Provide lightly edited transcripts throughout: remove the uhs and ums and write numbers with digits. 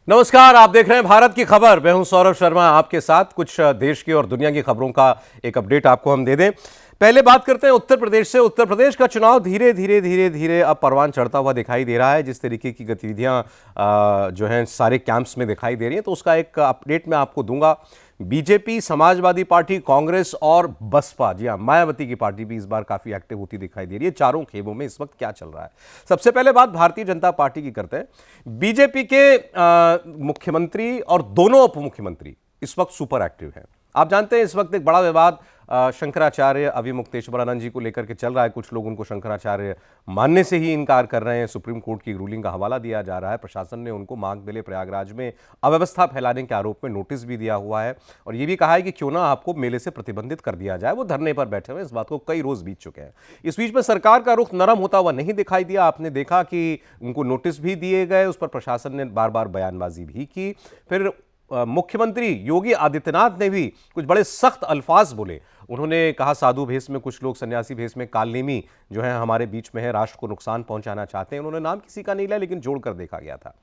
नमस्कार, आप देख रहे हैं भारत की खबर। मैं हूं सौरभ शर्मा, आपके साथ कुछ देश की और दुनिया की खबरों का एक अपडेट आपको हम दे दें। पहले बात करते हैं उत्तर प्रदेश से। उत्तर प्रदेश का चुनाव धीरे धीरे धीरे धीरे अब परवान चढ़ता हुआ दिखाई दे रहा है। जिस तरीके की गतिविधियां जो हैं सारे कैंप्स में दिखाई दे रही हैं, तो उसका एक अपडेट मैं आपको दूंगा। बीजेपी, समाजवादी पार्टी, कांग्रेस और बसपा, जी हां, मायावती की पार्टी भी इस बार काफी एक्टिव होती दिखाई दे रही है। चारों खेमों में इस वक्त क्या चल रहा है, सबसे पहले बात भारतीय जनता पार्टी की करते हैं। बीजेपी के मुख्यमंत्री और दोनों उप मुख्यमंत्री इस वक्त सुपर एक्टिव हैं। आप जानते हैं इस वक्त एक बड़ा विवाद शंकराचार्य अभिमुक्तेश्वरानंद जी को लेकर के चल रहा है। कुछ लोग उनको शंकराचार्य मानने से ही इनकार कर रहे हैं। सुप्रीम कोर्ट की रूलिंग का हवाला दिया जा रहा है। प्रशासन ने उनको माघमेले प्रयागराज में अव्यवस्था फैलाने के आरोप में नोटिस भी दिया हुआ है और यह भी कहा है कि क्यों ना आपको मेले से प्रतिबंधित कर दिया जाए। वो धरने पर बैठे हुए, इस बात को कई रोज बीत चुके हैं। इस बीच में सरकार का रुख नरम होता हुआ नहीं दिखाई दिया। आपने देखा कि उनको नोटिस भी दिए गए, उस पर प्रशासन ने बार बार बयानबाजी भी की। फिर मुख्यमंत्री योगी आदित्यनाथ ने भी कुछ बड़े सख्त अल्फाज बोले। उन्होंने कहा साधु भेष में कुछ लोग, सन्यासी भेष में कालनेमी जो है हमारे बीच में है, राष्ट्र को नुकसान पहुंचाना चाहते हैं। उन्होंने नाम किसी का नहीं लिया, लेकिन जोड़कर देखा गया था।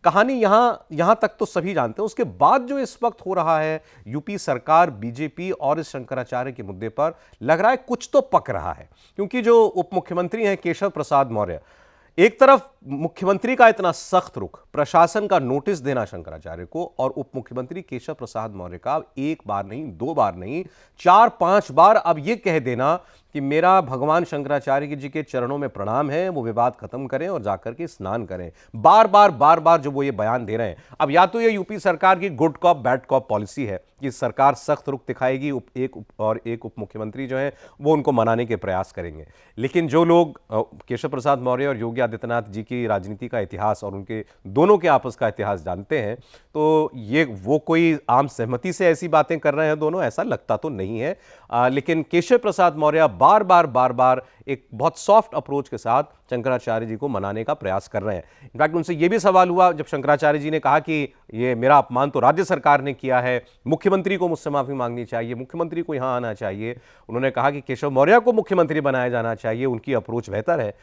कहानी यहां तक तो सभी जानते हैं। उसके बाद जो इस वक्त हो रहा है, यूपी सरकार, बीजेपी और इस शंकराचार्य के मुद्दे पर लग रहा है कुछ तो पक रहा है। क्योंकि जो उप मुख्यमंत्री हैं केशव प्रसाद मौर्य, एक तरफ मुख्यमंत्री का इतना सख्त रुख, प्रशासन का नोटिस देना शंकराचार्य को, और उप मुख्यमंत्री केशव प्रसाद मौर्य का एक बार नहीं, दो बार नहीं, 4-5 बार अब यह कह देना कि मेरा भगवान शंकराचार्य जी के चरणों में प्रणाम है, वो विवाद खत्म करें और जाकर के स्नान करें। बार बार जो वो ये बयान दे रहे हैं, अब या तो ये यूपी सरकार की good cop bad cop policy है कि सरकार सख्त रुख दिखाएगी, एक उप मुख्यमंत्री जो है वो उनको मनाने के प्रयास करेंगे। लेकिन जो लोग केशव प्रसाद मौर्य और योगी आदित्यनाथ जी की राजनीति का इतिहास और उनके दोनों के आपस का इतिहास जानते हैं, तो ये वो कोई आम सहमति से ऐसी बातें कर रहे हैं दोनों, ऐसा लगता तो नहीं है। लेकिन केशव प्रसाद मौर्य बार बार एक बहुत सॉफ्ट अप्रोच के साथ शंकराचार्य जी को मनाने का प्रयास कर रहे हैं। इनफैक्ट उनसे यह भी सवाल हुआ जब शंकराचार्य जी ने कहा कि ये मेरा अपमान तो राज्य सरकार ने किया है, मुख्यमंत्री को मुझसे माफी मांगनी चाहिए, मुख्यमंत्री को यहां आना चाहिए। उन्होंने कहा कि केशव मौर्य को मुख्यमंत्री बनाया जाना चाहिए, उनकी अप्रोच बेहतर है।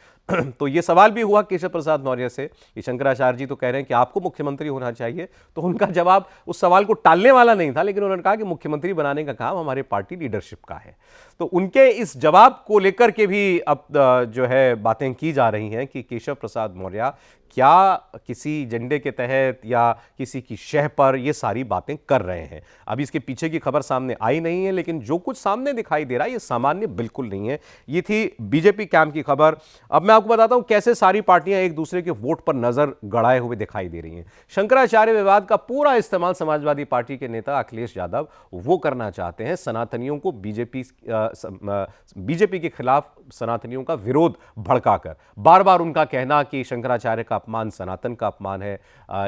तो यह सवाल भी हुआ केशव प्रसाद मौर्य से कि शंकराचार्य जी तो कह रहे हैं कि आपको मुख्यमंत्री होना चाहिए। तो उनका जवाब उस सवाल को टालने वाला नहीं था, लेकिन उन्होंने कहा कि मुख्यमंत्री बनाने का काम हमारे पार्टी लीडरशिप का है। तो उनके इस जवाब को लेकर के भी अब जो है बातें की जा रही हैं कि केशव प्रसाद मौर्य क्या किसी एजेंडे के तहत या किसी की शह पर ये सारी बातें कर रहे हैं। अभी इसके पीछे की खबर सामने आई नहीं है, लेकिन जो कुछ सामने दिखाई दे रहा है ये सामान्य बिल्कुल नहीं है। ये थी बीजेपी कैंप की खबर। अब मैं आपको बताता हूं कैसे सारी पार्टियां एक दूसरे के वोट पर नजर गड़ाए हुए दिखाई दे रही हैं। शंकराचार्य विवाद का पूरा इस्तेमाल समाजवादी पार्टी के नेता अखिलेश यादव वो करना चाहते हैं, सनातनियों को बीजेपी के खिलाफ सनातनियों का विरोध भड़काकर। बार बार उनका कहना कि शंकराचार्य का अपमान सनातन का अपमान है।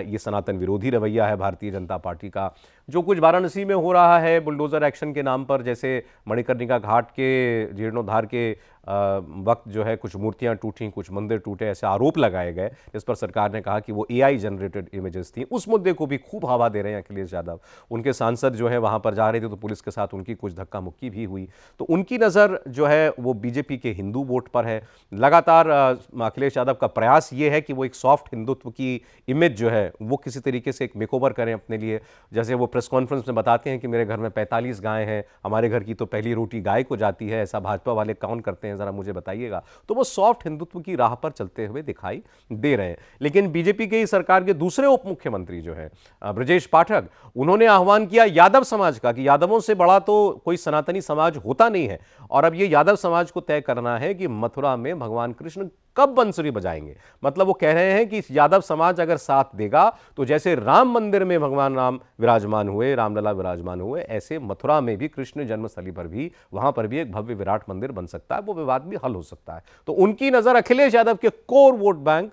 ये सनातन विरोधी रवैया है भारतीय जनता पार्टी का। जो कुछ वाराणसी में हो रहा है बुलडोजर एक्शन के नाम पर, जैसे मणिकर्णिका घाट के जीर्णोद्धार के वक्त जो है कुछ मूर्तियां टूटी, कुछ मंदिर टूटे, ऐसे आरोप लगाए गए, जिस पर सरकार ने कहा कि वो एआई जनरेटेड इमेजेस थी। उस मुद्दे को भी खूब हवा दे रहे हैं अखिलेश यादव। उनके सांसद जो है वहां पर जा रहे थे तो पुलिस के साथ उनकी कुछ धक्का मुक्की भी हुई। तो उनकी नज़र जो है वो बीजेपी के हिंदू वोट पर है। लगातार अखिलेश यादव का प्रयास ये है कि वो एक सॉफ्ट हिंदुत्व की इमेज जो है वो किसी तरीके से एक मेकओवर करें अपने लिए। जैसे वो प्रेस कॉन्फ्रेंस में बताते हैं कि मेरे घर में 45 गाय हैं, हमारे घर की तो पहली रोटी गाय को जाती है, ऐसा भाजपा वाले कौन करते हैं, जरा मुझे बताइएगा। तो वो सॉफ्ट हिंदुत्व की राह पर चलते हुए दिखाई दे रहे हैं। लेकिन बीजेपी के सरकार के दूसरे उप मुख्यमंत्री जो है ब्रजेश पाठक, उन्होंने आह्वान किया यादव समाज का कि यादवों से बड़ा तो कोई सनातनी समाज होता नहीं है, और अब ये यादव समाज को तय करना है कि मथुरा में भगवान कृष्ण कब बंसुरी बजाएंगे। मतलब वो कह रहे हैं कि यादव समाज अगर साथ देगा तो जैसे राम मंदिर में भगवान राम विराजमान हुए, रामलला विराजमान हुए, ऐसे मथुरा में भी कृष्ण जन्मस्थली पर भी, वहां पर भी एक भव्य विराट मंदिर बन सकता है, वो विवाद भी हल हो सकता है। तो उनकी नजर अखिलेश यादव के core vote bank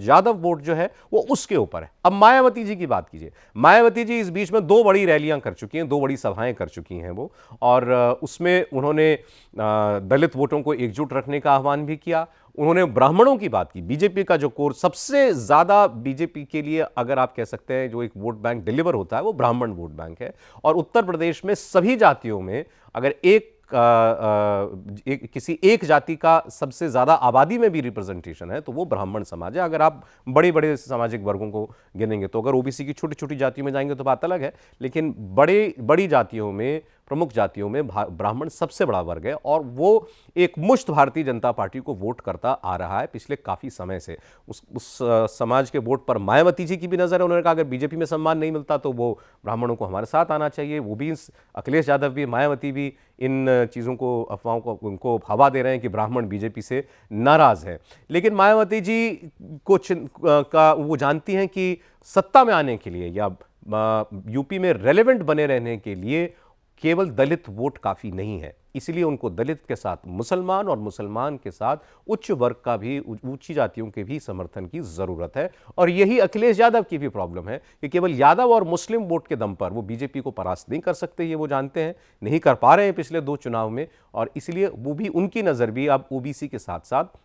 Yadav vote जो है वो उसके ऊपर है। अब मायावती जी की बात कीजिए। मायावती जी इस बीच में 2 बड़ी रैलियां कर चुकी हैं, 2 बड़ी सभाएं कर चुकी हैं वो, और उसमें उन्होंने दलित वोटों को एकजुट रखने का आह्वान भी किया। उन्होंने ब्राह्मणों की बात की। बीजेपी का जो कोर सबसे ज्यादा बीजेपी के लिए अगर आप कह सकते हैं जो एक वोट बैंक डिलीवर होता है वो ब्राह्मण वोट बैंक है। और उत्तर प्रदेश में सभी जातियों में अगर एक किसी एक जाति का सबसे ज़्यादा आबादी में भी रिप्रेजेंटेशन है तो वो ब्राह्मण समाज है। अगर आप बड़े बड़े सामाजिक वर्गों को गिनेंगे तो, अगर ओबीसी की छोटी छोटी जातियों में जाएंगे तो बात अलग है, लेकिन बड़ी जातियों में, प्रमुख जातियों में ब्राह्मण सबसे बड़ा वर्ग है और वो एक मुश्त भारतीय जनता पार्टी को वोट करता आ रहा है पिछले काफ़ी समय से। उस समाज के वोट पर मायावती जी की भी नज़र है। उन्होंने कहा अगर बीजेपी में सम्मान नहीं मिलता तो वो ब्राह्मणों को हमारे साथ आना चाहिए। वो भी, अखिलेश यादव भी, मायावती भी इन चीज़ों को, अफवाहों को, उनको हवा दे रहे हैं कि ब्राह्मण बीजेपी से नाराज़ है। लेकिन मायावती जी वो जानती हैं कि सत्ता में आने के लिए या यूपी में रेलेवेंट बने रहने के लिए केवल दलित वोट काफ़ी नहीं है, इसलिए उनको दलित के साथ मुसलमान और मुसलमान के साथ उच्च वर्ग का भी, ऊंची जातियों के भी समर्थन की ज़रूरत है। और यही अखिलेश यादव की भी प्रॉब्लम है कि केवल यादव और मुस्लिम वोट के दम पर वो बीजेपी को परास्त नहीं कर सकते, ये वो जानते हैं, नहीं कर पा रहे हैं पिछले 2 चुनाव में, और इसलिए वो भी, उनकी नज़र भी अब ओबीसी के साथ साथ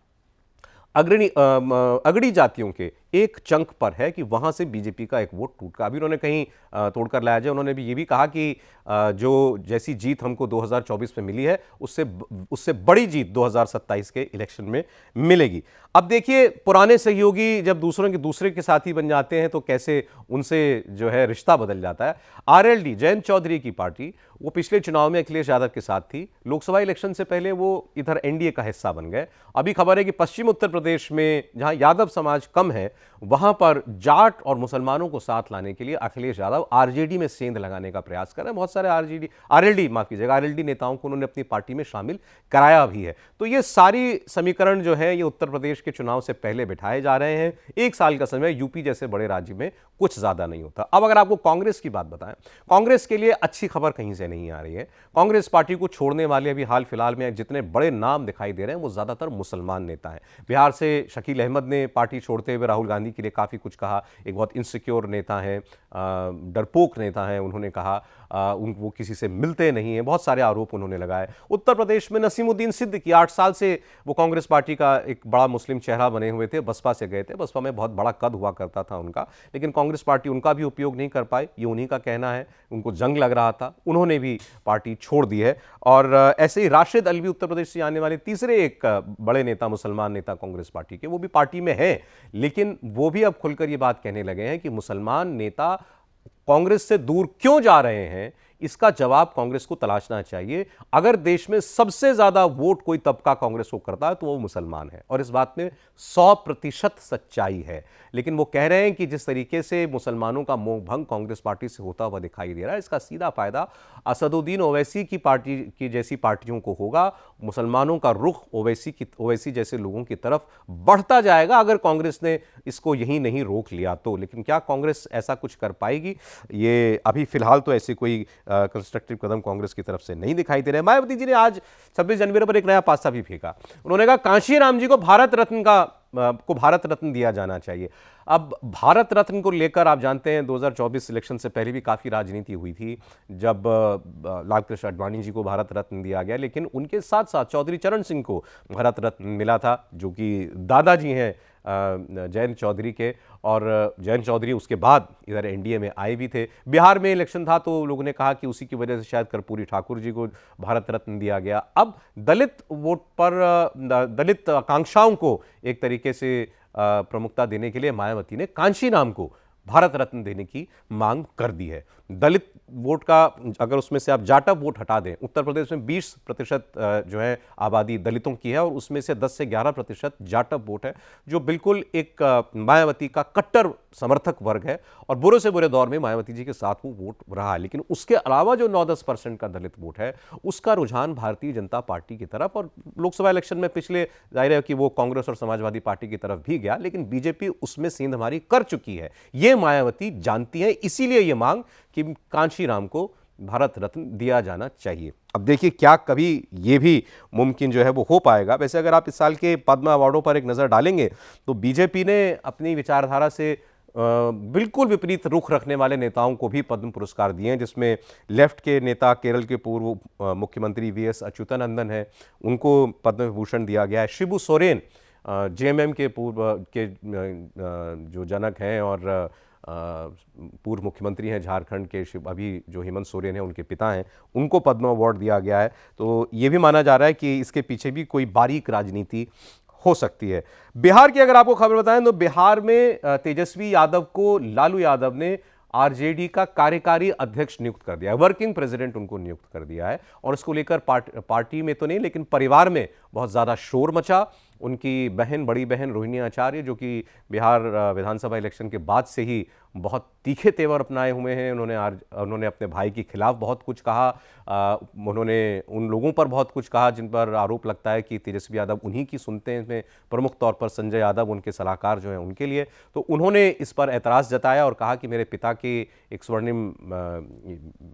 अगड़ी जातियों के एक चंक पर है कि वहां से बीजेपी का एक वोट टूट का अभी उन्होंने कहीं तोड़कर लाया जाए। उन्होंने भी ये भी कहा कि जो जैसी जीत हमको 2024 में मिली है उससे बड़ी जीत 2027 के इलेक्शन में मिलेगी। अब देखिए, पुराने सहयोगी जब दूसरे के साथी बन जाते हैं तो कैसे उनसे जो है रिश्ता बदल जाता है। आरएलडी, जयंत चौधरी की पार्टी, वो पिछले चुनाव में अखिलेश यादव के साथ थी। लोकसभा इलेक्शन से पहले वो इधर एनडीए का हिस्सा बन गए। अभी खबर है कि पश्चिम उत्तर प्रदेश में जहां यादव समाज कम है वहां पर जाट और मुसलमानों को साथ लाने के लिए अखिलेश यादव आरजेडी में सेंध लगाने का प्रयास कर रहे हैं। बहुत सारे आरएलडी नेताओं को उन्होंने अपनी पार्टी में शामिल कराया भी है। तो ये सारी समीकरण जो है ये उत्तर प्रदेश के चुनाव से पहले बिठाए जा रहे हैं। 1 साल का समय यूपी जैसे बड़े राज्य में कुछ ज्यादा नहीं होता। अब अगर आपको कांग्रेस की बात बताएं, कांग्रेस के लिए अच्छी खबर कहीं से नहीं आ रही है। कांग्रेस पार्टी को छोड़ने वाले अभी हाल फिलहाल में जितने बड़े नाम दिखाई दे रहे हैं वो ज्यादातर मुसलमान नेता हैं। बिहार से शकील अहमद ने पार्टी छोड़ते हुए राहुल गांधी के लिए काफी कुछ कहा। एक बहुत इनसिक्योर नेता है, डरपोक नेता है, उन्होंने कहा वो किसी से मिलते नहीं है, बहुत सारे आरोप उन्होंने लगाए। उत्तर प्रदेश में नसीमुद्दीन सिद्दीकी 8 साल से वो कांग्रेस पार्टी का एक बड़ा मुस्लिम चेहरा बने हुए थे, बसपा से गए थे, बसपा में बहुत बड़ा कद हुआ करता था उनका, लेकिन कांग्रेस पार्टी उनका भी उपयोग नहीं कर पाई, ये उन्हीं का कहना है। उनको जंग लग रहा था, उन्होंने भी पार्टी छोड़ दी है। और ऐसे ही राशिद अलवी, उत्तर प्रदेश से आने वाले तीसरे एक बड़े नेता, मुसलमान नेता कांग्रेस पार्टी के, वो भी पार्टी में है, लेकिन वो भी अब खुलकर ये बात कहने लगे हैं कि मुसलमान नेता कांग्रेस से दूर क्यों जा रहे हैं, इसका जवाब कांग्रेस को तलाशना चाहिए। अगर देश में सबसे ज्यादा वोट कोई तबका कांग्रेस को करता है तो वो मुसलमान है, और इस बात में 100% सच्चाई है। लेकिन वो कह रहे हैं कि जिस तरीके से मुसलमानों का मोह भंग कांग्रेस पार्टी से होता हुआ दिखाई दे रहा है, इसका सीधा फायदा असदुद्दीन ओवैसी की पार्टी की जैसी पार्टियों को होगा। मुसलमानों का रुख ओवैसी जैसे लोगों की तरफ बढ़ता जाएगा अगर कांग्रेस ने इसको यही नहीं रोक लिया तो। लेकिन क्या कांग्रेस ऐसा कुछ कर पाएगी? ये अभी फिलहाल तो ऐसे कोई कंस्ट्रक्टिव कदम कांग्रेस की तरफ से नहीं दिखाई दे रहे। मायावती जी ने आज 26 जनवरी पर एक नया पासा भी फेंका। उन्होंने कहा कांशीराम जी को भारत रत्न दिया जाना चाहिए। अब भारत रत्न को लेकर आप जानते हैं 2024 इलेक्शन से पहले भी काफी राजनीति हुई थी, जब लाल कृष्ण आडवाणी जी को भारत रत्न दिया गया, लेकिन उनके साथ साथ चौधरी चरण सिंह को भारत रत्न मिला था, जो कि दादाजी हैं जयंत चौधरी के, और जयंत चौधरी उसके बाद इधर एनडीए में आए भी थे। बिहार में इलेक्शन था तो लोगों ने कहा कि उसी की वजह से शायद कर्पूरी ठाकुर जी को भारत रत्न दिया गया। अब दलित वोट पर, दलित आकांक्षाओं को एक तरीके से प्रमुखता देने के लिए मायावती ने कांशीराम को भारत रत्न देने की मांग कर दी है। दलित वोट का, अगर उसमें से आप जाटव वोट हटा दें, उत्तर प्रदेश में 20% जो है आबादी दलितों की है, और उसमें से 10 से 11% जाटव वोट है, जो बिल्कुल एक मायावती का कट्टर समर्थक वर्ग है, और बुरे से बुरे दौर में मायावती जी के साथ वो वोट रहा है। लेकिन उसके अलावा जो 9-10% का दलित वोट है, उसका रुझान भारतीय जनता पार्टी की तरफ, और लोकसभा इलेक्शन में पिछले जाहिर है कि वो कांग्रेस और समाजवादी पार्टी की तरफ भी गया, लेकिन बीजेपी उसमें सेंध हमारी कर चुकी है, ये मायावती जानती है। इसीलिए ये मांग कि कांशीराम को भारत रत्न दिया जाना चाहिए। अब देखिए क्या कभी ये भी मुमकिन जो है वो हो पाएगा। वैसे अगर आप इस साल के पद्म अवार्डों पर एक नज़र डालेंगे तो बीजेपी ने अपनी विचारधारा से बिल्कुल विपरीत रुख रखने वाले नेताओं को भी पद्म पुरस्कार दिए हैं, जिसमें लेफ्ट के नेता, केरल के पूर्व मुख्यमंत्री वीएस अच्युतानंदन है, उनको पद्म विभूषण दिया गया है। शिबू सोरेन जेएमएम के पूर्व के जो जनक हैं और पूर्व मुख्यमंत्री हैं झारखंड के, अभी जो हेमंत सोरेन हैं उनके पिता हैं, उनको पद्म अवार्ड दिया गया है। तो ये भी माना जा रहा है कि इसके पीछे भी कोई बारीक राजनीति हो सकती है। बिहार की अगर आपको खबर बताएं तो बिहार में तेजस्वी यादव को लालू यादव ने आरजेडी का कार्यकारी अध्यक्ष नियुक्त कर दिया है, वर्किंग प्रेसिडेंट उनको नियुक्त कर दिया है। और इसको लेकर पार्टी में तो नहीं लेकिन परिवार में बहुत ज़्यादा शोर मचा। उनकी बहन, बड़ी बहन रोहिणी आचार्य, जो कि बिहार विधानसभा इलेक्शन के बाद से ही बहुत तीखे तेवर अपनाए हुए हैं, उन्होंने अपने भाई के खिलाफ बहुत कुछ कहा। उन्होंने उन लोगों पर बहुत कुछ कहा जिन पर आरोप लगता है कि तेजस्वी यादव उन्हीं की सुनते हैं, इसमें प्रमुख तौर पर संजय यादव उनके सलाहकार जो हैं उनके लिए। तो उन्होंने इस पर ऐतराज़ जताया और कहा कि मेरे पिता के एक स्वर्णिम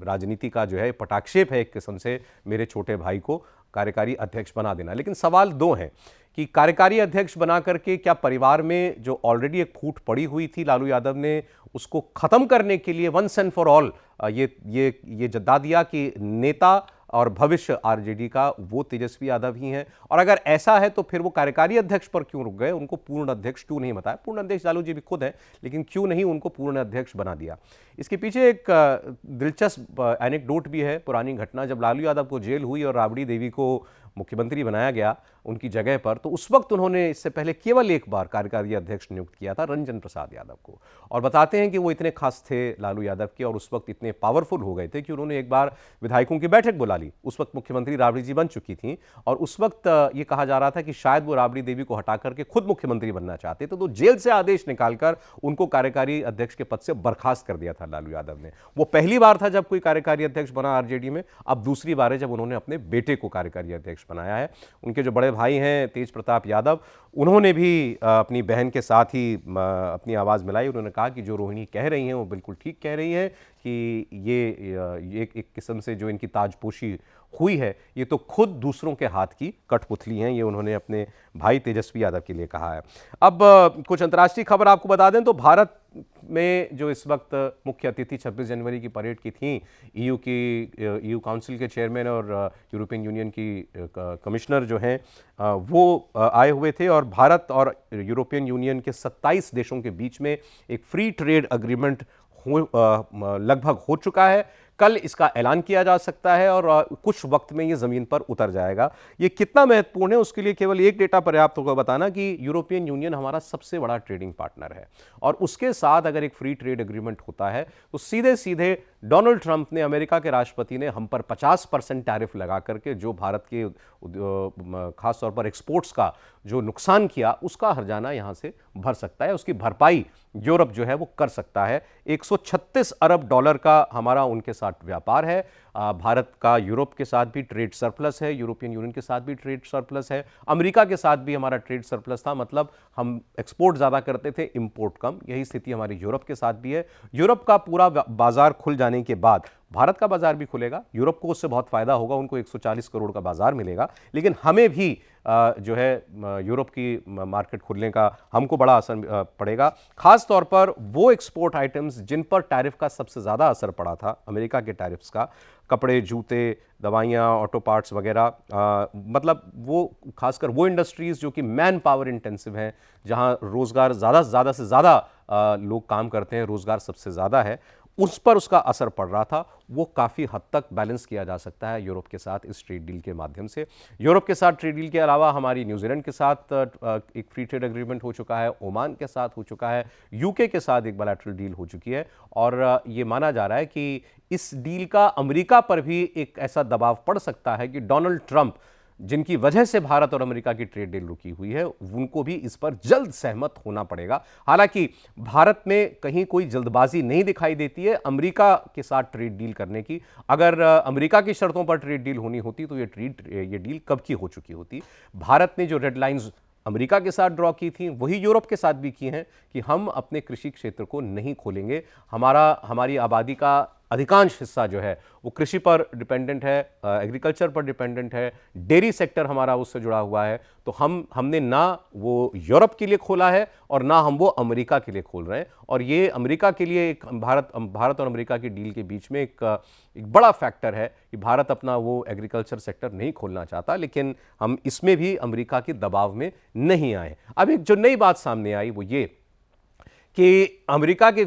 राजनीति का जो है पटाक्षेप है एक किस्म से, मेरे छोटे भाई को कार्यकारी अध्यक्ष बना देना। लेकिन सवाल दो हैं कि कार्यकारी अध्यक्ष बना करके क्या परिवार में जो ऑलरेडी एक फूट पड़ी हुई थी लालू यादव ने उसको खत्म करने के लिए वंस एंड फॉर ऑल ये जता दिया कि नेता और भविष्य आरजेडी का वो तेजस्वी यादव ही हैं। और अगर ऐसा है तो फिर वो कार्यकारी अध्यक्ष पर क्यों रुक गए, उनको पूर्ण अध्यक्ष क्यों नहीं बताया? पूर्ण अध्यक्ष लालू जी भी खुद हैं, लेकिन क्यों नहीं उनको पूर्ण अध्यक्ष बना दिया? इसके पीछे एक दिलचस्प एनेक्डोट भी है, पुरानी घटना। जब लालू यादव को जेल हुई और राबड़ी देवी को मुख्यमंत्री बनाया गया उनकी जगह पर, तो उस वक्त उन्होंने इससे पहले केवल एक बार कार्यकारी अध्यक्ष नियुक्त किया था, रंजन प्रसाद यादव को। और बताते हैं कि वो इतने खास थे लालू यादव के और उस वक्त इतने पावरफुल हो गए थे कि उन्होंने एक बार विधायकों की बैठक बुला ली। उस वक्त मुख्यमंत्री राबड़ी जी बन चुकी थी और उस वक्त ये कहा जा रहा था कि शायद वो राबड़ी देवी को हटा करके खुद मुख्यमंत्री बनना चाहते थे, तो जेल से आदेश निकालकर उनको कार्यकारी अध्यक्ष के पद से बर्खास्त कर दिया था लालू यादव ने। वो पहली बार था जब कोई कार्यकारी अध्यक्ष बना आरजेडी में, अब दूसरी बार है जब उन्होंने अपने बेटे को कार्यकारी अध्यक्ष बनाया है। उनके जो बड़े भाई हैं तेज प्रताप यादव, उन्होंने भी अपनी बहन के साथ ही अपनी आवाज़ मिलाई। उन्होंने कहा कि जो रोहिणी कह रही हैं वो बिल्कुल ठीक कह रही हैं कि ये एक किस्म से जो इनकी ताजपोशी हुई है ये तो खुद दूसरों के हाथ की कठपुतली हैं। ये उन्होंने अपने भाई तेजस्वी यादव के लिए कहा है। अब कुछ अंतर्राष्ट्रीय खबर आपको बता दें तो भारत में जो इस वक्त मुख्य अतिथि 26 जनवरी की परेड की थी, ईयू काउंसिल के चेयरमैन और यूरोपियन यूनियन की कमिश्नर जो हैं वो आए हुए थे और भारत और यूरोपियन यूनियन के 27 देशों के बीच में एक फ्री ट्रेड अग्रीमेंट लगभग हो चुका है। कल इसका ऐलान किया जा सकता है और कुछ वक्त में ये ज़मीन पर उतर जाएगा। ये कितना महत्वपूर्ण है उसके लिए केवल एक डेटा पर्याप्त होगा बताना कि यूरोपियन यूनियन हमारा सबसे बड़ा ट्रेडिंग पार्टनर है और उसके साथ अगर एक फ्री ट्रेड एग्रीमेंट होता है तो सीधे सीधे डोनाल्ड ट्रंप ने, अमेरिका के राष्ट्रपति ने हम पर 50% टैरिफ लगा करके जो भारत के खासतौर पर एक्सपोर्ट्स का जो नुकसान किया उसका हर्जाना यहाँ से भर सकता है, उसकी भरपाई यूरोप जो है वो कर सकता है। 136 अरब डॉलर का हमारा उनके साथ व्यापार है। भारत का यूरोप के साथ भी ट्रेड सरप्लस है, यूरोपियन यूनियन के साथ भी ट्रेड सरप्लस है, अमेरिका के साथ भी हमारा ट्रेड सरप्लस था, मतलब हम एक्सपोर्ट ज़्यादा करते थे, इंपोर्ट कम। यही स्थिति हमारी यूरोप के साथ भी है। यूरोप का पूरा बाजार खुल जाने के बाद भारत का बाजार भी खुलेगा, यूरोप को उससे बहुत फायदा होगा, उनको 140 करोड़ का बाजार मिलेगा, लेकिन हमें भी जो है यूरोप की मार्केट खुलने का हमको बड़ा असर पड़ेगा। खास तौर पर वो एक्सपोर्ट आइटम्स जिन पर टैरिफ का सबसे ज़्यादा असर पड़ा था, अमेरिका के टैरिफ्स का, कपड़े, जूते, दवाइयाँ, ऑटो पार्ट्स वगैरह, मतलब वो खासकर वो इंडस्ट्रीज़ जो कि मैन पावर इंटेंसिव हैं, जहाँ रोज़गार ज़्यादा से ज़्यादा लोग काम करते हैं, रोज़गार सबसे ज़्यादा है, उस पर उसका असर पड़ रहा था। वो काफ़ी हद तक बैलेंस किया जा सकता है यूरोप के साथ इस ट्रेड डील के माध्यम से। यूरोप के साथ ट्रेड डील के अलावा हमारी न्यूजीलैंड के साथ एक फ्री ट्रेड एग्रीमेंट हो चुका है, ओमान के साथ हो चुका है, यूके के साथ एक बायलैटरल डील हो चुकी है और ये माना जा रहा है कि इस डील का अमेरिका पर भी एक ऐसा दबाव पड़ सकता है कि डोनाल्ड ट्रंप, जिनकी वजह से भारत और अमेरिका की ट्रेड डील रुकी हुई है, उनको भी इस पर जल्द सहमत होना पड़ेगा। हालांकि भारत में कहीं कोई जल्दबाजी नहीं दिखाई देती है अमेरिका के साथ ट्रेड डील करने की। अगर अमेरिका की शर्तों पर ट्रेड डील होनी होती तो ये डील कब की हो चुकी होती। भारत ने जो रेड लाइंस अमेरिका के साथ ड्रॉ की थी वही यूरोप के साथ भी की हैं कि हम अपने कृषि क्षेत्र को नहीं खोलेंगे। हमारी आबादी का अधिकांश हिस्सा जो है वो कृषि पर डिपेंडेंट है, एग्रीकल्चर पर डिपेंडेंट है, डेयरी सेक्टर हमारा उससे जुड़ा हुआ है। तो हमने ना वो यूरोप के लिए खोला है और ना हम वो अमेरिका के लिए खोल रहे हैं। और ये अमेरिका के लिए एक भारत और अमेरिका की डील के बीच में एक बड़ा फैक्टर है कि भारत अपना वो एग्रीकल्चर सेक्टर नहीं खोलना चाहता, लेकिन हम इसमें भी अमेरिका के दबाव में नहीं आए। अब एक जो नई बात सामने आई वो ये कि अमेरिका के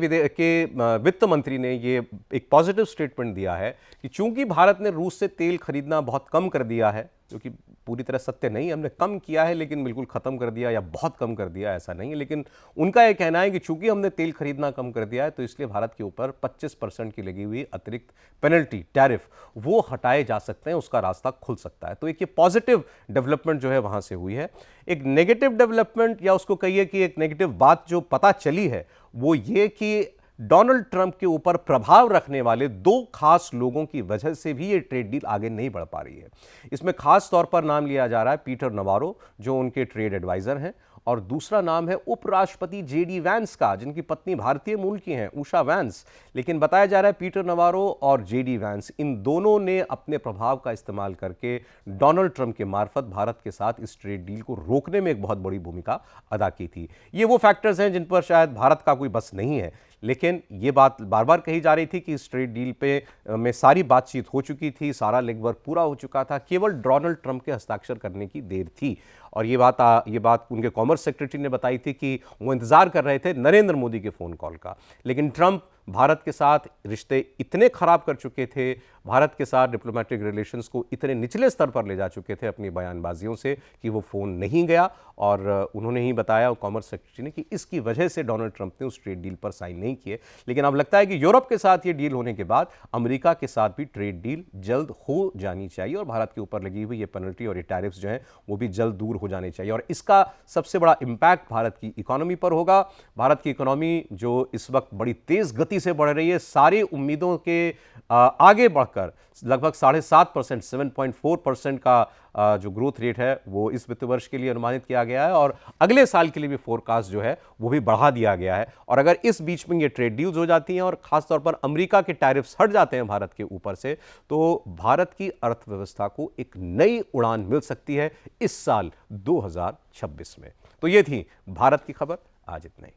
वित्त मंत्री ने ये एक पॉजिटिव स्टेटमेंट दिया है कि चूंकि भारत ने रूस से तेल खरीदना बहुत कम कर दिया है, जो कि पूरी तरह सत्य नहीं, हमने कम किया है लेकिन बिल्कुल खत्म कर दिया या बहुत कम कर दिया ऐसा नहीं है, लेकिन उनका यह कहना है कि चूंकि हमने तेल खरीदना कम कर दिया है तो इसलिए भारत के ऊपर 25% की लगी हुई अतिरिक्त पेनल्टी टैरिफ वो हटाए जा सकते हैं, उसका रास्ता खुल सकता है। तो एक ये पॉजिटिव डेवलपमेंट जो है वहां से हुई है। एक नेगेटिव डेवलपमेंट या उसको कहिए कि एक नेगेटिव बात जो पता चली है वो ये कि डोनाल्ड ट्रंप के ऊपर प्रभाव रखने वाले दो खास लोगों की वजह से भी ये ट्रेड डील आगे नहीं बढ़ पा रही है। इसमें खास तौर पर नाम लिया जा रहा है पीटर नवारो, जो उनके ट्रेड एडवाइजर हैं, और दूसरा नाम है उपराष्ट्रपति जेडी वैंस का, जिनकी पत्नी भारतीय मूल की हैं, उषा वैंस। लेकिन बताया जा रहा है पीटर नवारो और जेडी वैंस, इन दोनों ने अपने प्रभाव का इस्तेमाल करके डोनाल्ड ट्रंप के मार्फत भारत के साथ इस ट्रेड डील को रोकने में एक बहुत बड़ी भूमिका अदा की थी। ये वो फैक्टर्स हैं जिन पर शायद भारत का कोई बस नहीं है, लेकिन ये बात बार बार कही जा रही थी कि इस ट्रेड डील पे में सारी बातचीत हो चुकी थी, सारा लेगवर्क पूरा हो चुका था, केवल डोनाल्ड ट्रंप के हस्ताक्षर करने की देर थी। और ये बात उनके कॉमर्स सेक्रेटरी ने बताई थी कि वो इंतजार कर रहे थे नरेंद्र मोदी के फोन कॉल का, लेकिन ट्रंप भारत के साथ रिश्ते इतने खराब कर चुके थे, भारत के साथ डिप्लोमेटिक रिलेशंस को इतने निचले स्तर पर ले जा चुके थे अपनी बयानबाजियों से कि वो फ़ोन नहीं गया। और उन्होंने ही बताया कॉमर्स सेक्रेटरी ने कि इसकी वजह से डोनाल्ड ट्रंप ने उस ट्रेड डील पर साइन नहीं किए। लेकिन अब लगता है कि यूरोप के साथ ये डील होने के बाद अमेरिका के साथ भी ट्रेड डील जल्द हो जानी चाहिए और भारत के ऊपर लगी हुई ये पेनल्टी और ये टैरिफ्स जो हैं वो भी जल्द दूर हो जाने चाहिए। और इसका सबसे बड़ा इंपैक्ट भारत की इकोनॉमी पर होगा। भारत की इकोनॉमी जो इस वक्त बड़ी तेज गति से बढ़ रही है, सारी उम्मीदों के आगे बढ़कर लगभग 7.5%, 7.4% का जो ग्रोथ रेट है वो इस वित्त वर्ष के लिए अनुमानित किया गया है और अगले साल के लिए भी फोरकास्ट जो है वो भी बढ़ा दिया गया है। और अगर इस बीच में ये ट्रेड डील्स हो जाती हैं और खासतौर पर अमेरिका के टैरिफ्स हट जाते हैं भारत के ऊपर से, तो भारत की अर्थव्यवस्था को एक नई उड़ान मिल सकती है इस साल 2026 में। तो ये थी भारत की खबर, आज इतना ही।